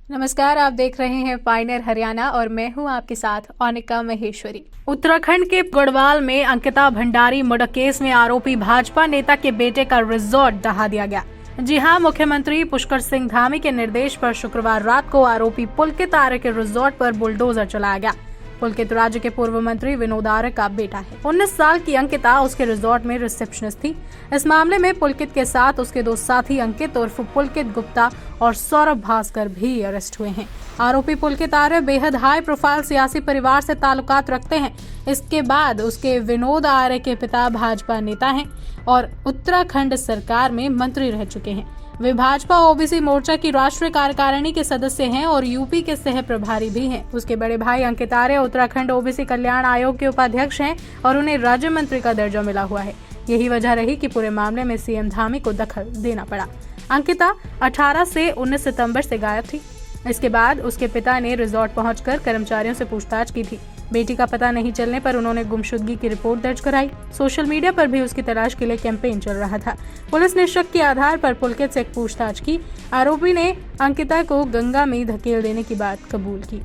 नमस्कार, आप देख रहे हैं पायनियर हरियाणा और मैं हूं आपके साथ अनिका महेश्वरी। उत्तराखंड के गढ़वाल में अंकिता भंडारी मर्डर केस में आरोपी भाजपा नेता के बेटे का रिजॉर्ट ढहा दिया गया। जी हां, मुख्यमंत्री पुष्कर सिंह धामी के निर्देश पर शुक्रवार रात को आरोपी पुलकित आर्य के रिजॉर्ट पर बुलडोजर चलाया गया। पुलकित राज्य के पूर्व मंत्री विनोद आर्य का बेटा है। 19 साल की अंकिता उसके रिजॉर्ट में रिसेप्शनिस्ट थी। इस मामले में पुलकित के साथ उसके दो साथी अंकित उर्फ पुलकित गुप्ता और सौरभ भास्कर भी अरेस्ट हुए हैं। आरोपी पुलकित आर्य बेहद हाई प्रोफाइल सियासी परिवार से ताल्लुकात रखते हैं। इसके बाद उसके विनोद आर्य के पिता भाजपा नेता हैं और उत्तराखंड सरकार में मंत्री रह चुके हैं। वे भाजपा ओबीसी मोर्चा की राष्ट्रीय कार्यकारिणी के सदस्य हैं और यूपी के सह प्रभारी भी हैं। उसके बड़े भाई अंकित आर्य उत्तराखंड ओबीसी कल्याण आयोग के उपाध्यक्ष हैं और उन्हें राज्य मंत्री का दर्जा मिला हुआ है। यही वजह रही कि पूरे मामले में सीएम धामी को दखल देना पड़ा। अंकिता 18 से 19 सितंबर से गायब थी। इसके बाद उसके पिता ने रिजॉर्ट पहुंचकर कर्मचारियों से पूछताछ की थी। बेटी का पता नहीं चलने पर उन्होंने गुमशुदगी की रिपोर्ट दर्ज कराई। सोशल मीडिया पर भी उसकी तलाश के लिए कैंपेन चल रहा था। पुलिस ने शक के आधार पर पुलकित से पूछताछ की। आरोपी ने अंकिता को गंगा में धकेल देने की बात कबूल की।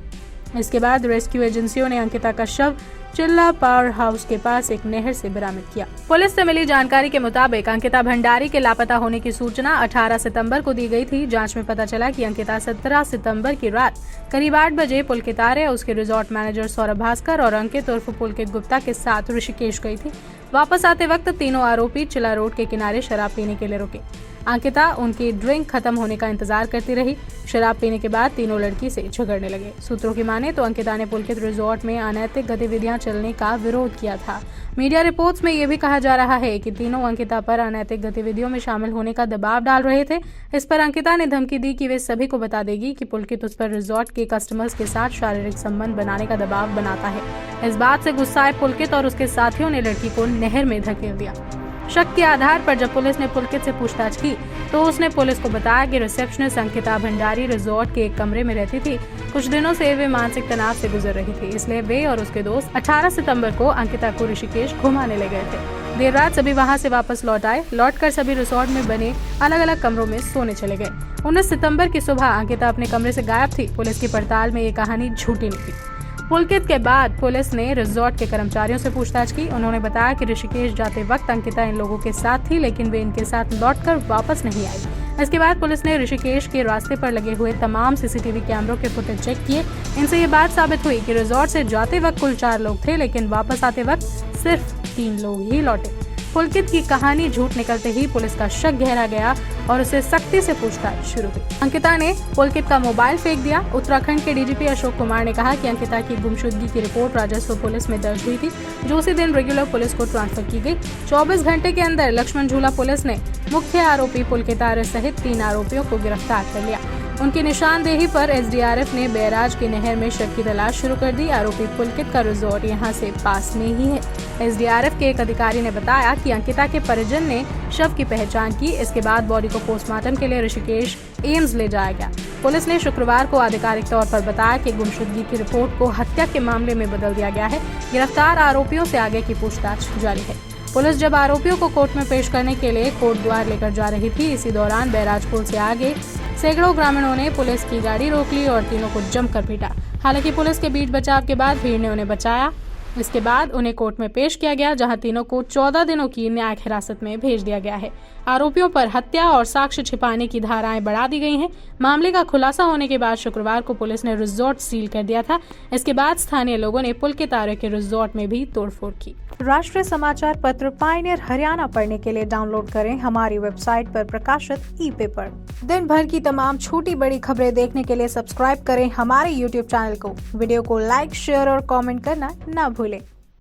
इसके बाद रेस्क्यू एजेंसियों ने अंकिता का शव चिल्ला पावर हाउस के पास एक नहर से बरामद किया। पुलिस से मिली जानकारी के मुताबिक अंकिता भंडारी के लापता होने की सूचना 18 सितंबर को दी गई थी। जांच में पता चला कि अंकिता 17 सितंबर की रात करीब 8 बजे पुलकित आर्य, उसके रिजॉर्ट मैनेजर सौरभ भास्कर और अंकित उर्फ पुलकित गुप्ता के साथ ऋषिकेश गई थी। वापस आते वक्त तीनों आरोपी चिल्ला रोड के किनारे शराब पीने के लिए रुके। अंकिता उनकी ड्रिंक खत्म होने का इंतजार करती रही। शराब पीने के बाद तीनों लड़की से झगड़ने लगे। सूत्रों की माने तो अंकिता ने पुलकित रिजॉर्ट में अनैतिक गतिविधियां चलने का विरोध किया था। मीडिया रिपोर्ट्स में यह भी कहा जा रहा है कि तीनों अंकिता पर अनैतिक गतिविधियों में शामिल होने का दबाव डाल रहे थे। इस पर अंकिता ने धमकी दी कि वे सभी को बता देगी कि पुलकित उस पर रिजॉर्ट के कस्टमर्स के साथ शारीरिक संबंध बनाने का दबाव बनाता है। इस बात से गुस्साए पुलकित और उसके साथियों ने लड़की को नहर में धकेल दिया। शक के आधार पर जब पुलिस ने पुलकित से पूछताछ की तो उसने पुलिस को बताया कि रिसेप्शनिस्ट अंकिता भंडारी रिजॉर्ट के एक कमरे में रहती थी। कुछ दिनों से वे मानसिक तनाव से गुजर रही थी, इसलिए वे और उसके दोस्त 18 सितंबर को अंकिता को ऋषिकेश घुमाने ले गए थे। देर रात सभी वहां से वापस लौट आए। लौटकर सभी रिजॉर्ट में बने अलग अलग कमरों में सोने चले गए। 19 सितंबर की सुबह अंकिता अपने कमरे से गायब थी। पुलिस की पड़ताल में ये कहानी झूठी निकली। पुलकित के बाद पुलिस ने रिजॉर्ट के कर्मचारियों से पूछताछ की। उन्होंने बताया कि ऋषिकेश जाते वक्त अंकिता इन लोगों के साथ थी, लेकिन वे इनके साथ लौटकर वापस नहीं आई। इसके बाद पुलिस ने ऋषिकेश के रास्ते पर लगे हुए तमाम सीसीटीवी कैमरों के फुटेज चेक किए। इनसे ये बात साबित हुई कि रिजॉर्ट से जाते वक्त कुल 4 लोग थे, लेकिन वापस आते वक्त सिर्फ 3 लोग ही लौटे। पुलकित की कहानी झूठ निकलते ही पुलिस का शक गहरा गया और उसे सख्ती से पूछताछ शुरू हुई। अंकिता ने पुलकित का मोबाइल फेंक दिया। उत्तराखंड के डीजीपी अशोक कुमार ने कहा कि अंकिता की गुमशुदगी की रिपोर्ट राजस्व पुलिस में दर्ज हुई थी, जो उसी दिन रेगुलर पुलिस को ट्रांसफर की गई। 24 घंटे के अंदर लक्ष्मण झूला पुलिस ने मुख्य आरोपी पुलकित आर्य सहित 3 आरोपियों को गिरफ्तार कर लिया। उनकी निशानदेही पर एसडीआरएफ ने बैराज की नहर में शव की तलाश शुरू कर दी। आरोपी पुलकित का रिजॉर्ट यहां से पास में ही है। एसडीआरएफ के एक अधिकारी ने बताया कि अंकिता के परिजन ने शव की पहचान की। इसके बाद बॉडी को पोस्टमार्टम के लिए ऋषिकेश एम्स ले जाया गया। पुलिस ने शुक्रवार को आधिकारिक तौर पर बताया कि गुमशुदगी की रिपोर्ट को हत्या के मामले में बदल दिया गया है। गिरफ्तार आरोपियों से आगे की पूछताछ जारी है। पुलिस जब आरोपियों को कोर्ट में पेश करने के लिए कोर्ट द्वार लेकर जा रही थी, इसी दौरान बैराज पुल से आगे सैकड़ों ग्रामीणों ने पुलिस की गाड़ी रोक ली और तीनों को जमकर पीटा। हालांकि पुलिस के बीच बचाव के बाद भीड़ ने उन्हें बचाया। इसके बाद उन्हें कोर्ट में पेश किया गया, जहां तीनों को 14 दिनों की न्यायिक हिरासत में भेज दिया गया है। आरोपियों पर हत्या और साक्ष्य छिपाने की धाराएं बढ़ा दी गई हैं। मामले का खुलासा होने के बाद शुक्रवार को पुलिस ने रिजॉर्ट सील कर दिया था। इसके बाद स्थानीय लोगों ने पुलकित आर्य के रिजॉर्ट में भी तोड़फोड़ की। राष्ट्रीय समाचार पत्र पायनियर हरियाणा पढ़ने के लिए डाउनलोड करें हमारी वेबसाइट पर प्रकाशित ई-पेपर। दिन भर की तमाम छोटी बड़ी खबरें देखने के लिए सब्सक्राइब करें हमारे YouTube चैनल को। वीडियो को लाइक, शेयर और कमेंट करना ना भूलें।